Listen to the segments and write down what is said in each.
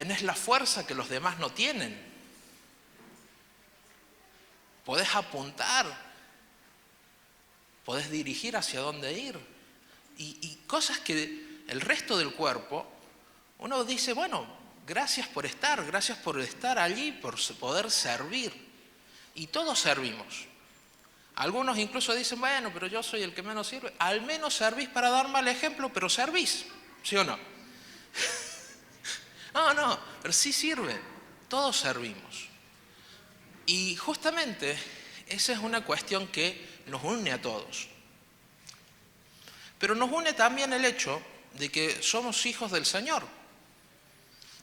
tenés la fuerza que los demás no tienen. Podés apuntar, podés dirigir hacia dónde ir. Y cosas que el resto del cuerpo, uno dice, bueno, gracias por estar allí, por poder servir. Y todos servimos. Algunos incluso dicen, bueno, pero yo soy el que menos sirve. Al menos servís para dar mal ejemplo, pero servís, ¿sí o no? No, pero sí sirve. Todos servimos. Y justamente esa es una cuestión que nos une a todos. Pero nos une también el hecho de que somos hijos del Señor.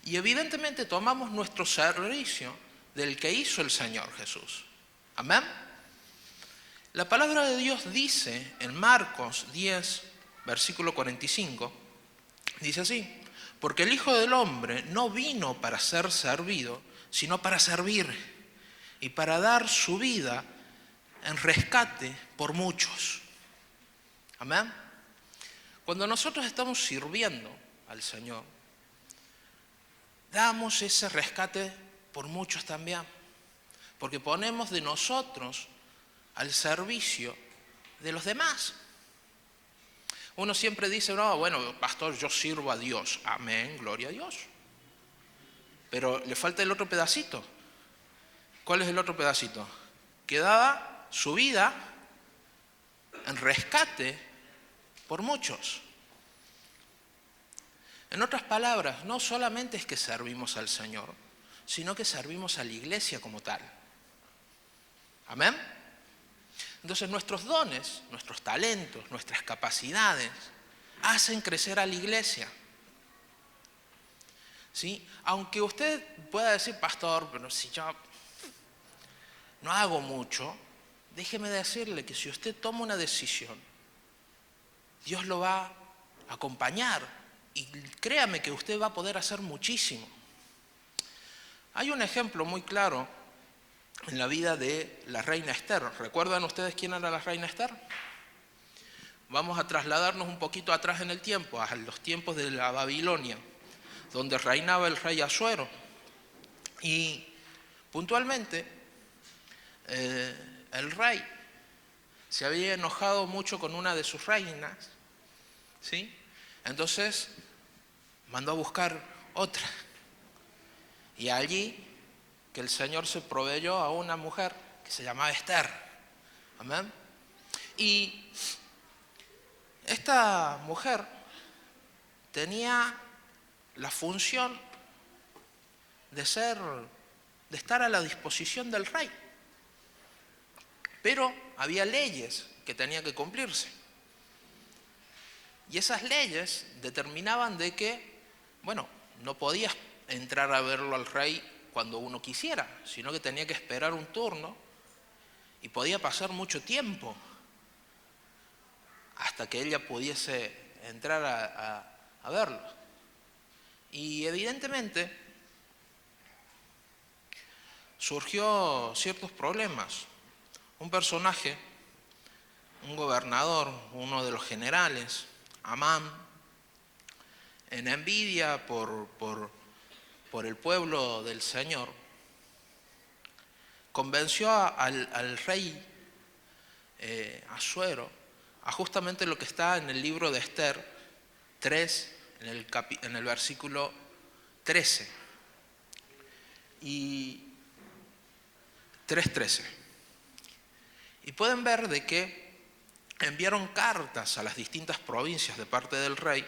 Y evidentemente tomamos nuestro servicio del que hizo el Señor Jesús. Amén. La palabra de Dios dice en Marcos 10, versículo 45, dice así: porque el Hijo del Hombre no vino para ser servido, sino para servir y para dar su vida en rescate por muchos. Amén. Cuando nosotros estamos sirviendo al Señor, damos ese rescate por muchos también, porque ponemos de nosotros al servicio de los demás. Uno siempre dice, no, bueno, pastor, yo sirvo a Dios. Amén, gloria a Dios. Pero le falta el otro pedacito. ¿Cuál es el otro pedacito? Que daba su vida en rescate por muchos. En otras palabras, no solamente es que servimos al Señor, sino que servimos a la iglesia como tal. Amén. Entonces nuestros dones, nuestros talentos, nuestras capacidades hacen crecer a la iglesia. ¿Sí? Aunque usted pueda decir, pastor, pero si yo no hago mucho, déjeme decirle que si usted toma una decisión, Dios lo va a acompañar y créame que usted va a poder hacer muchísimo. Hay un ejemplo muy claro en la vida de la reina Esther. ¿Recuerdan ustedes quién era la reina Esther? Vamos a trasladarnos un poquito atrás en el tiempo, a los tiempos de la Babilonia, donde reinaba el rey Asuero. Y puntualmente, el rey se había enojado mucho con una de sus reinas, ¿sí? Entonces mandó a buscar otra. Y allí que el Señor se proveyó a una mujer que se llamaba Esther. Amén. Y esta mujer tenía la función de estar a la disposición del rey. Pero había leyes que tenían que cumplirse. Y esas leyes determinaban de que, bueno, no podías entrar a verlo al rey cuando uno quisiera, sino que tenía que esperar un turno y podía pasar mucho tiempo hasta que ella pudiese entrar a verlo. Y evidentemente surgió ciertos problemas. Un personaje, un gobernador, uno de los generales, Amán, en envidia por el pueblo del Señor, convenció al rey Asuero a justamente lo que está en el libro de Esther 3, en el versículo 13 y 3:13. Y pueden ver de que enviaron cartas a las distintas provincias de parte del rey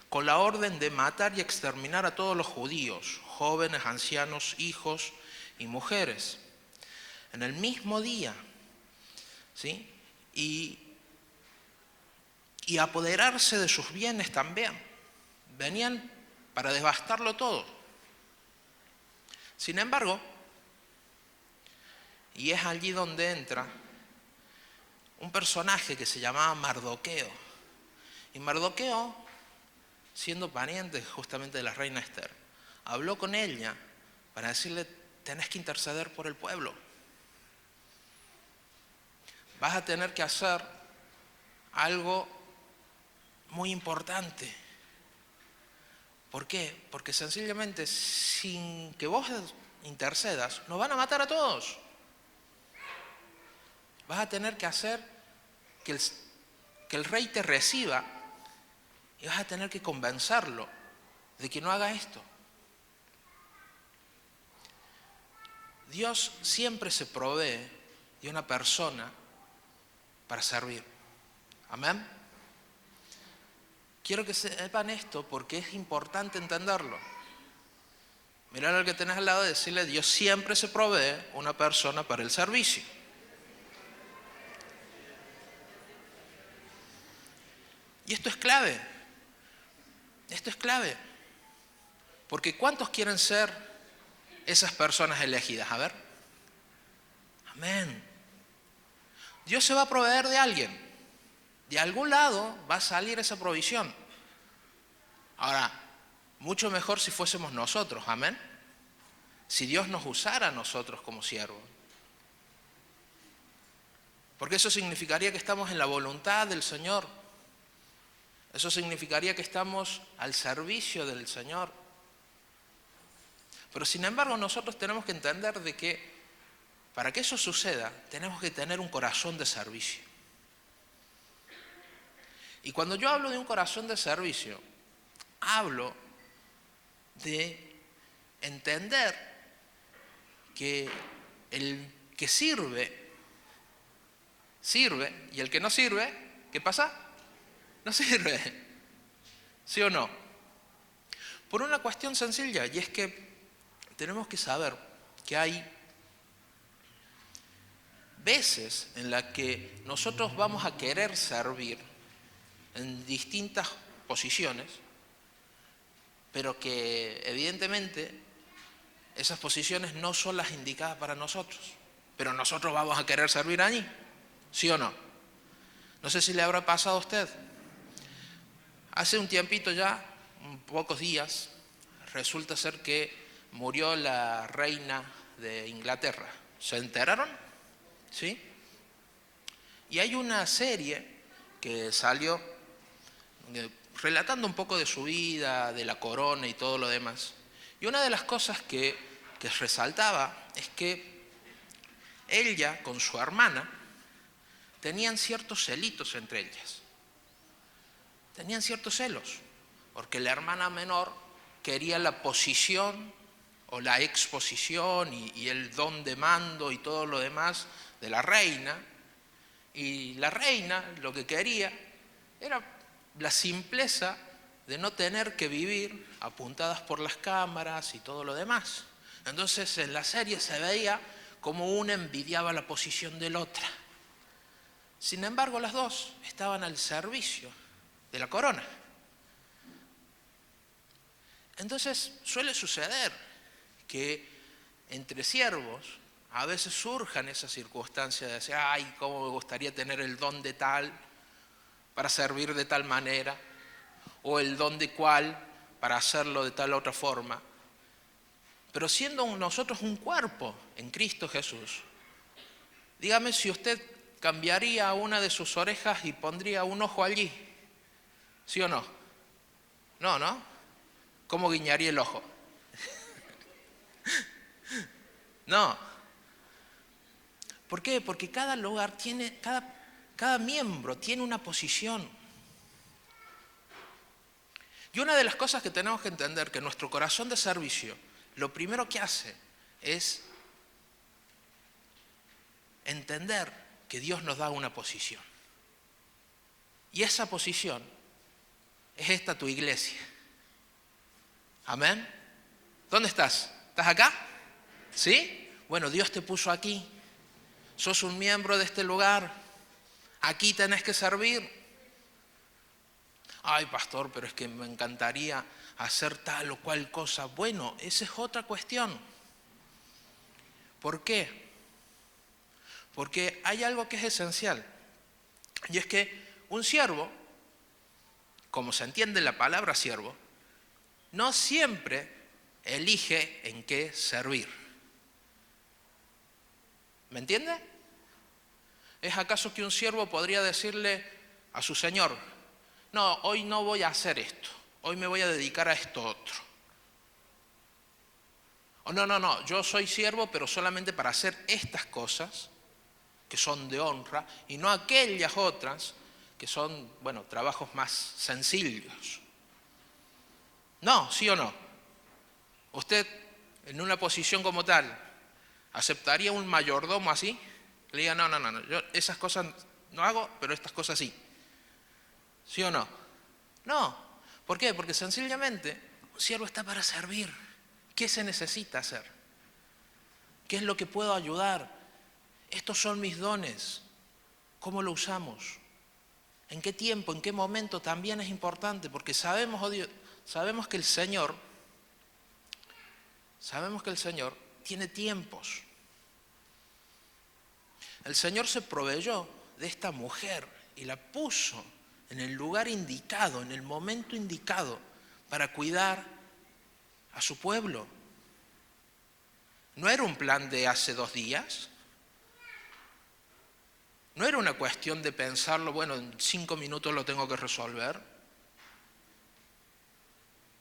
con la orden de matar y exterminar a todos los judíos, jóvenes, ancianos, hijos y mujeres, en el mismo día, ¿sí? Y apoderarse de sus bienes también. Venían para devastarlo todo. Sin embargo, y es allí donde entra un personaje que se llamaba Mardoqueo. Y Mardoqueo, siendo pariente justamente de la reina Esther, habló con ella para decirle, tenés que interceder por el pueblo. Vas a tener que hacer algo muy importante, ¿Por qué? Porque sencillamente sin que vos intercedas, nos van a matar a todos. Vas a tener que hacer que el rey te reciba y vas a tener que convencerlo de que no haga esto. Dios siempre se provee de una persona para servir. Amén. Quiero que sepan esto porque es importante entenderlo. Mirá al que tenés al lado y decirle: Dios siempre se provee una persona para el servicio. Y esto es clave. Esto es clave. Porque ¿cuántos quieren ser esas personas elegidas? A ver. Amén. Dios se va a proveer de alguien. De algún lado va a salir esa provisión. Ahora, mucho mejor si fuésemos nosotros, amén. Si Dios nos usara a nosotros como siervos. Porque eso significaría que estamos en la voluntad del Señor. Eso significaría que estamos al servicio del Señor. Pero sin embargo, nosotros tenemos que entender de que para que eso suceda, tenemos que tener un corazón de servicio. Y cuando yo hablo de un corazón de servicio, hablo de entender que el que sirve, y el que no sirve, ¿qué pasa? No sirve. ¿Sí o no? Por una cuestión sencilla, y es que tenemos que saber que hay veces en las que nosotros vamos a querer servir en distintas posiciones, pero que evidentemente esas posiciones no son las indicadas para nosotros, pero nosotros vamos a querer servir allí, ¿sí o no? No sé si le habrá pasado a usted. Hace un tiempito ya, pocos días, resulta ser que murió la reina de Inglaterra. ¿Se enteraron? ¿Sí? Y hay una serie que salió relatando un poco de su vida, de la corona y todo lo demás. Y una de las cosas que resaltaba es que ella con su hermana tenían ciertos celitos entre ellas. Tenían ciertos celos, porque la hermana menor quería la posición o la exposición y el don de mando y todo lo demás de la reina. Y la reina lo que quería era la simpleza de no tener que vivir apuntadas por las cámaras y todo lo demás. Entonces en la serie se veía como una envidiaba la posición de la otra. Sin embargo, las dos estaban al servicio de la corona. Entonces suele suceder que entre siervos a veces surjan esas circunstancias de decir: ay, cómo me gustaría tener el don de tal para servir de tal manera, o el don de cual para hacerlo de tal otra forma. Pero siendo nosotros un cuerpo en Cristo Jesús, dígame si usted cambiaría una de sus orejas y pondría un ojo allí, ¿sí o no? No, ¿no? ¿Cómo guiñaría el ojo? No. ¿Por qué? Porque cada lugar tiene, cada miembro tiene una posición. Y una de las cosas que tenemos que entender, que nuestro corazón de servicio, lo primero que hace es entender que Dios nos da una posición. Y esa posición es esta tu iglesia. Amén. ¿Dónde estás? ¿Estás acá? ¿Sí? Bueno, Dios te puso aquí. Sos un miembro de este lugar. Aquí tenés que servir. Ay, pastor, pero es que me encantaría hacer tal o cual cosa. Bueno, esa es otra cuestión. ¿Por qué? Porque hay algo que es esencial. Y es que un siervo, como se entiende la palabra siervo, no siempre elige en qué servir. ¿Me entiende? ¿Es acaso que un siervo podría decirle a su señor: no, hoy no voy a hacer esto, hoy me voy a dedicar a esto otro. O no, yo soy siervo, pero solamente para hacer estas cosas que son de honra y no aquellas otras que son, trabajos más sencillos. No, ¿sí o no? Usted, en una posición como tal, ¿aceptaría un mayordomo así? Que le diga, no, yo esas cosas no hago, pero estas cosas sí. ¿Sí o no? No. ¿Por qué? Porque sencillamente un siervo está para servir. ¿Qué se necesita hacer? ¿Qué es lo que puedo ayudar? Estos son mis dones. ¿Cómo lo usamos? ¿En qué tiempo, en qué momento? También es importante, porque sabemos que el Señor tiene tiempos. El Señor se proveyó de esta mujer y la puso en el lugar indicado, en el momento indicado, para cuidar a su pueblo. No era un plan de hace 2 días. No era una cuestión de pensarlo, en 5 minutos lo tengo que resolver.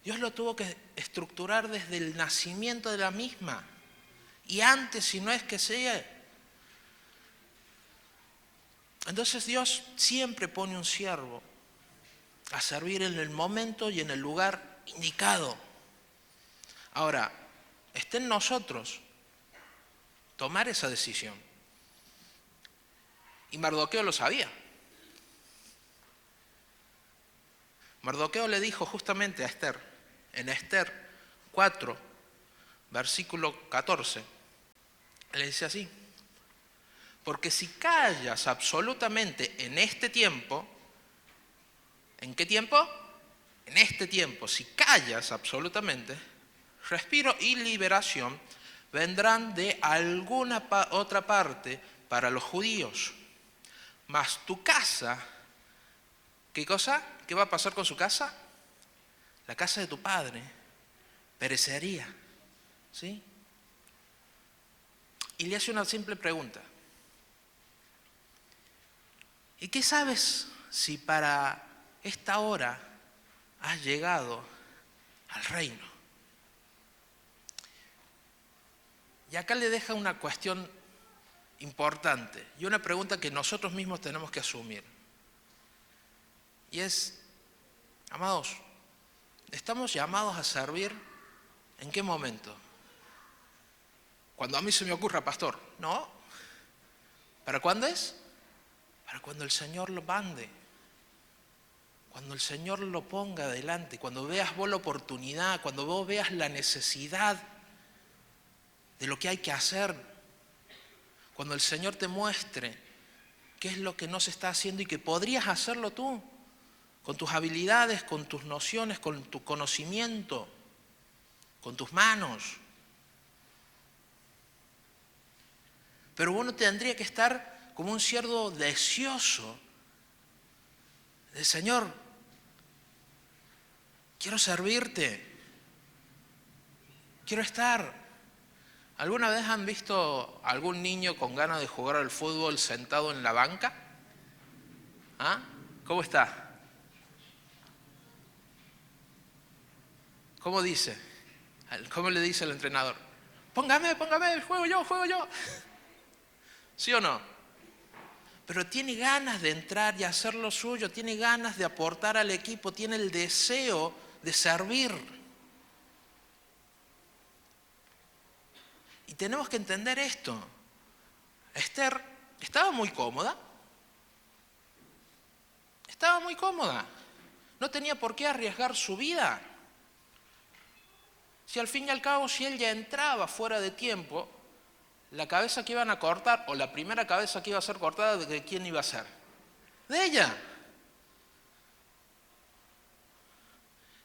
Dios lo tuvo que estructurar desde el nacimiento de la misma. Y antes, si no es que sea. Entonces Dios siempre pone un siervo a servir en el momento y en el lugar indicado. Ahora, está en nosotros tomar esa decisión. Y Mardoqueo lo sabía. Mardoqueo le dijo justamente a Esther, en Esther 4, versículo 14, le dice así: porque si callas absolutamente en este tiempo, ¿en qué tiempo? En este tiempo, si callas absolutamente, respiro y liberación vendrán de alguna otra parte para los judíos. Mas tu casa, ¿qué cosa? ¿Qué va a pasar con su casa? La casa de tu padre perecería, ¿sí? Y le hace una simple pregunta. ¿Y qué sabes si para esta hora has llegado al reino? Y acá le deja una cuestión importante y una pregunta que nosotros mismos tenemos que asumir. Y es, amados, ¿estamos llamados a servir en qué momento? Cuando a mí se me ocurra, pastor. No. ¿Para cuándo es? Para cuando el Señor lo mande. Cuando el Señor lo ponga adelante. Cuando veas vos la oportunidad. Cuando vos veas la necesidad de lo que hay que hacer. Cuando el Señor te muestre qué es lo que no se está haciendo y que podrías hacerlo tú. Con tus habilidades, con tus nociones, con tu conocimiento, con tus manos. Pero uno tendría que estar como un siervo deseoso del Señor. Quiero servirte. Quiero estar. ¿Alguna vez han visto algún niño con ganas de jugar al fútbol sentado en la banca? ¿Ah? ¿Cómo está? ¿Cómo dice? ¿Cómo le dice el entrenador? Póngame, juego yo. ¿Sí o no? Pero tiene ganas de entrar y hacer lo suyo, tiene ganas de aportar al equipo, tiene el deseo de servir. Y tenemos que entender esto. Esther estaba muy cómoda. No tenía por qué arriesgar su vida. Si al fin y al cabo, si él ya entraba fuera de tiempo, la cabeza que iban a cortar, o la primera cabeza que iba a ser cortada, ¿de quién iba a ser? De ella.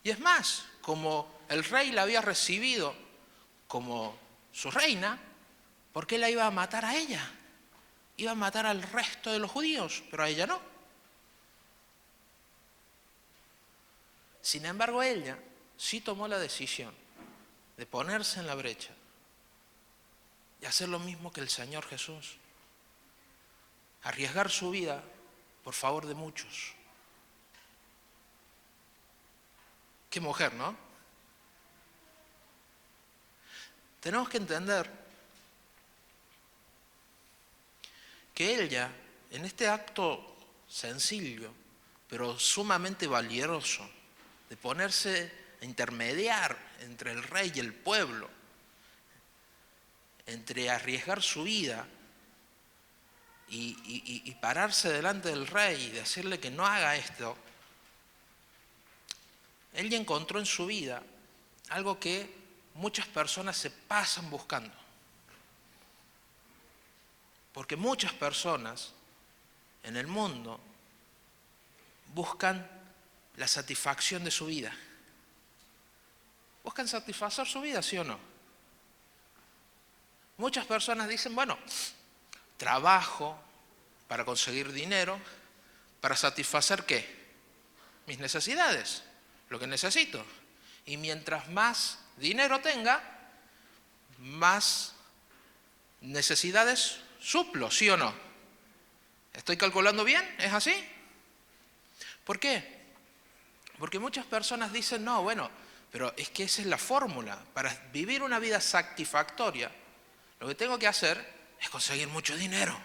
Y es más, como el rey la había recibido como su reina, ¿por qué la iba a matar a ella? Iba a matar al resto de los judíos, pero a ella no. Sin embargo, ella sí tomó la decisión de ponerse en la brecha y hacer lo mismo que el Señor Jesús. Arriesgar su vida por favor de muchos. Qué mujer, ¿no? Tenemos que entender que ella, en este acto sencillo, pero sumamente valioso, de ponerse a intermediar entre el rey y el pueblo, entre arriesgar su vida y pararse delante del rey y decirle que no haga esto, ella encontró en su vida algo que muchas personas se pasan buscando. Porque muchas personas en el mundo buscan la satisfacción de su vida. ¿Buscan satisfacer su vida, sí o no? Muchas personas dicen, bueno, trabajo para conseguir dinero, para satisfacer ¿qué? Mis necesidades, lo que necesito. Y mientras más dinero tenga, más necesidades suplo, ¿sí o no? ¿Estoy calculando bien? ¿Es así? ¿Por qué? Porque muchas personas dicen, no, bueno, pero es que esa es la fórmula. Para vivir una vida satisfactoria, lo que tengo que hacer es conseguir mucho dinero.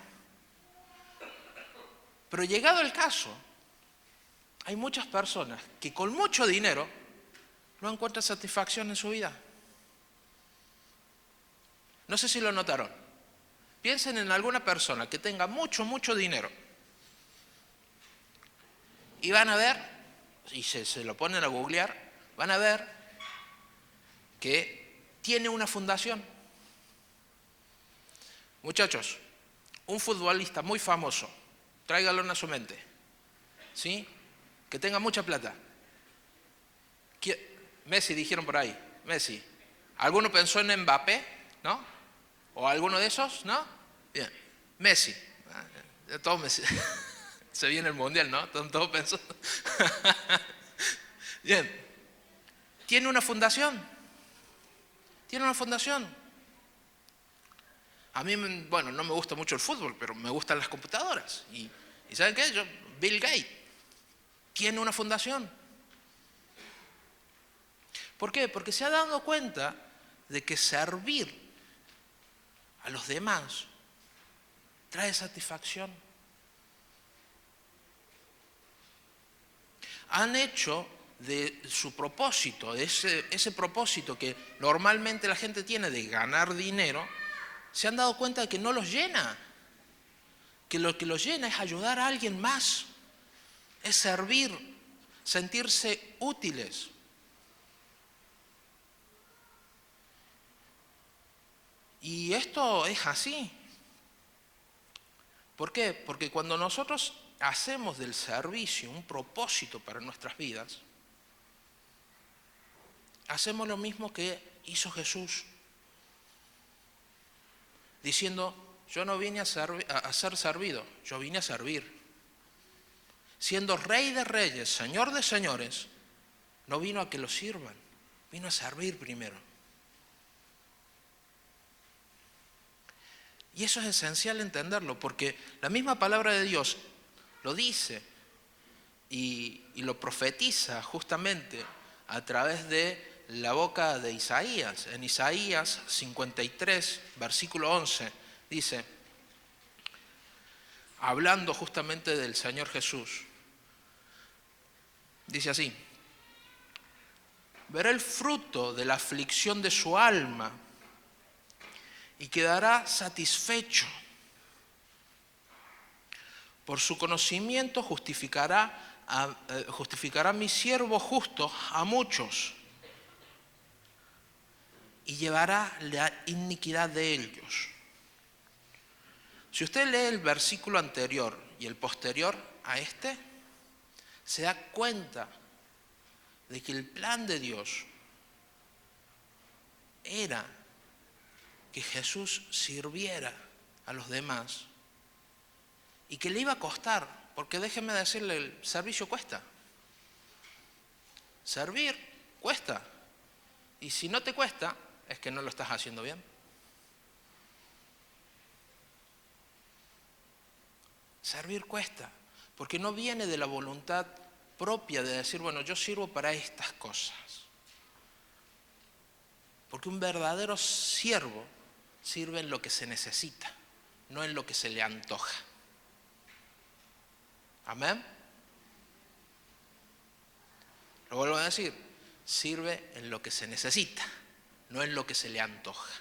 Pero llegado el caso, hay muchas personas que con mucho dinero no encuentran satisfacción en su vida. No sé si lo notaron. Piensen en alguna persona que tenga mucho dinero y van a ver, y se lo ponen a googlear, van a ver que tiene una fundación. Muchachos, un futbolista muy famoso, tráigalo a su mente, ¿sí? Que tenga mucha plata. Messi dijeron por ahí, Messi. ¿Alguno pensó en Mbappé? ¿No? ¿O alguno de esos? ¿No? Bien, Messi. Todos Messi. Se viene el mundial, ¿no? Todos pensando. Bien. Tiene una fundación. Tiene una fundación. A mí, bueno, no me gusta mucho el fútbol, pero me gustan las computadoras. ¿Y saben qué? Bill Gates tiene una fundación. ¿Por qué? Porque se ha dado cuenta de que servir a los demás trae satisfacción. Han hecho de su propósito, de ese propósito que normalmente la gente tiene de ganar dinero, se han dado cuenta de que no los llena, que lo que los llena es ayudar a alguien más, es servir, sentirse útiles. Y esto es así. ¿Por qué? Porque cuando nosotros hacemos del servicio un propósito para nuestras vidas, hacemos lo mismo que hizo Jesús, diciendo, yo no vine a ser servido, yo vine a servir. Siendo Rey de Reyes, Señor de Señores, no vino a que lo sirvan, vino a servir primero. Y eso es esencial entenderlo, porque la misma palabra de Dios lo dice y lo profetiza justamente a través de la boca de Isaías. En Isaías 53, versículo 11, dice, hablando justamente del Señor Jesús, dice así, verá el fruto de la aflicción de su alma y quedará satisfecho. Por su conocimiento justificará a mi siervo justo a muchos y llevará la iniquidad de ellos. Si usted lee el versículo anterior y el posterior a este, se da cuenta de que el plan de Dios era que Jesús sirviera a los demás y que le iba a costar, porque déjeme decirle, el servicio cuesta. Servir cuesta. Y si no te cuesta, es que no lo estás haciendo bien. Servir cuesta, porque no viene de la voluntad propia de decir, bueno, yo sirvo para estas cosas. Porque un verdadero siervo sirve en lo que se necesita, no en lo que se le antoja. Amén. Lo vuelvo a decir, sirve en lo que se necesita, no en lo que se le antoja.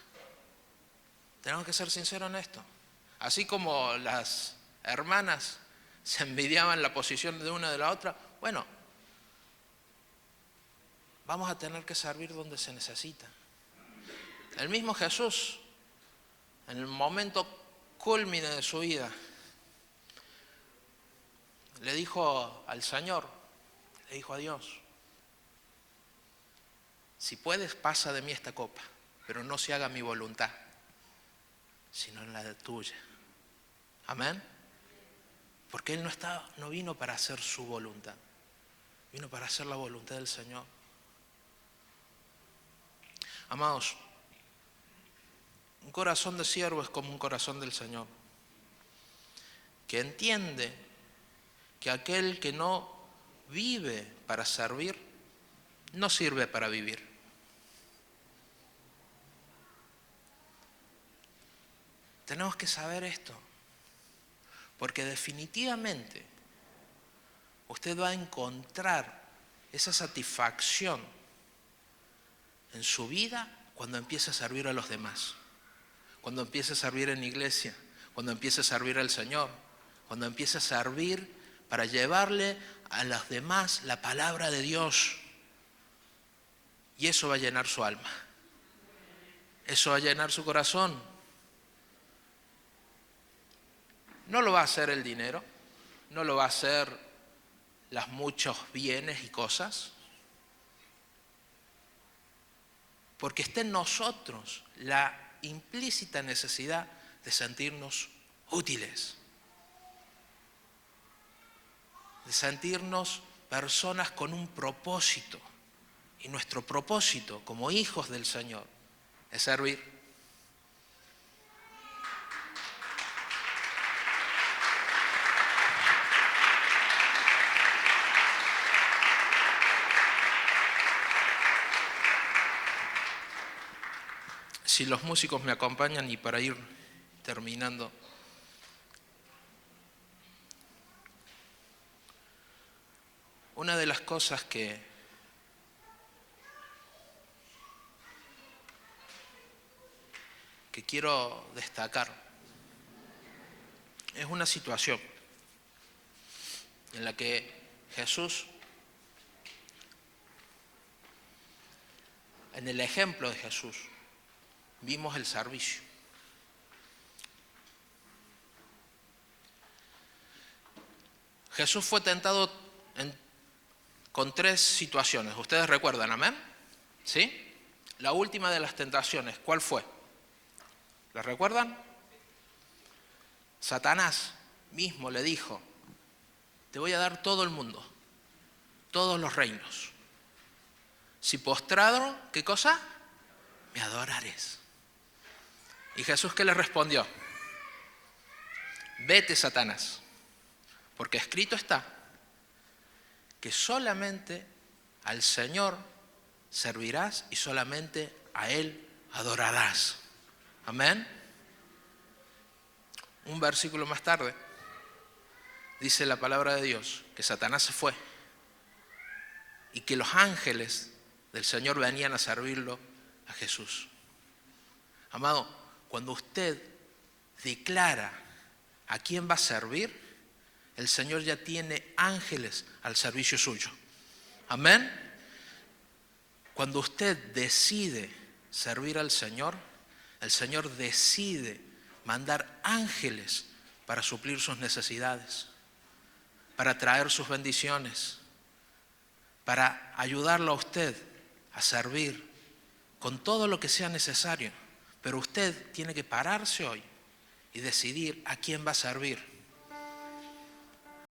Tenemos que ser sinceros en esto. Así como las hermanas se envidiaban la posición de una de la otra, bueno, vamos a tener que servir donde se necesita. El mismo Jesús, en el momento culmine de su vida, le dijo al Señor, le dijo a Dios, si puedes, pasa de mí esta copa, pero no se haga mi voluntad, sino en la de tuya. Amén. Porque Él no vino para hacer su voluntad, vino para hacer la voluntad del Señor. Amados, un corazón de siervo es como un corazón del Señor, que entiende que aquel que no vive para servir, no sirve para vivir. Tenemos que saber esto, porque definitivamente usted va a encontrar esa satisfacción en su vida cuando empiece a servir a los demás, cuando empiece a servir en iglesia, cuando empiece a servir al Señor, cuando empiece a servir para llevarle a los demás la palabra de Dios. Y eso va a llenar su alma, eso va a llenar su corazón. No lo va a hacer el dinero, no lo va a hacer los muchos bienes y cosas, porque está en nosotros la implícita necesidad de sentirnos útiles, de sentirnos personas con un propósito. Y nuestro propósito como hijos del Señor es servir. Si los músicos me acompañan y para ir terminando. Una de las cosas que quiero destacar es una situación en la que Jesús, en el ejemplo de Jesús, vimos el servicio. Jesús fue tentado con 3 situaciones. ¿Ustedes recuerdan? ¿Amén? ¿Sí? La última de las tentaciones, ¿cuál fue? ¿La recuerdan? Satanás mismo le dijo, te voy a dar todo el mundo, todos los reinos. Si postrado, ¿qué cosa? Me adorares. ¿Y Jesús qué le respondió? Vete, Satanás, porque escrito está que solamente al Señor servirás y solamente a Él adorarás. Amén. Un versículo más tarde dice la palabra de Dios que Satanás se fue y que los ángeles del Señor venían a servirlo a Jesús. Amado, cuando usted declara a quién va a servir, el Señor ya tiene ángeles al servicio suyo. Amén. Cuando usted decide servir al Señor, el Señor decide mandar ángeles para suplir sus necesidades, para traer sus bendiciones, para ayudarlo a usted a servir con todo lo que sea necesario. Pero usted tiene que pararse hoy y decidir a quién va a servir.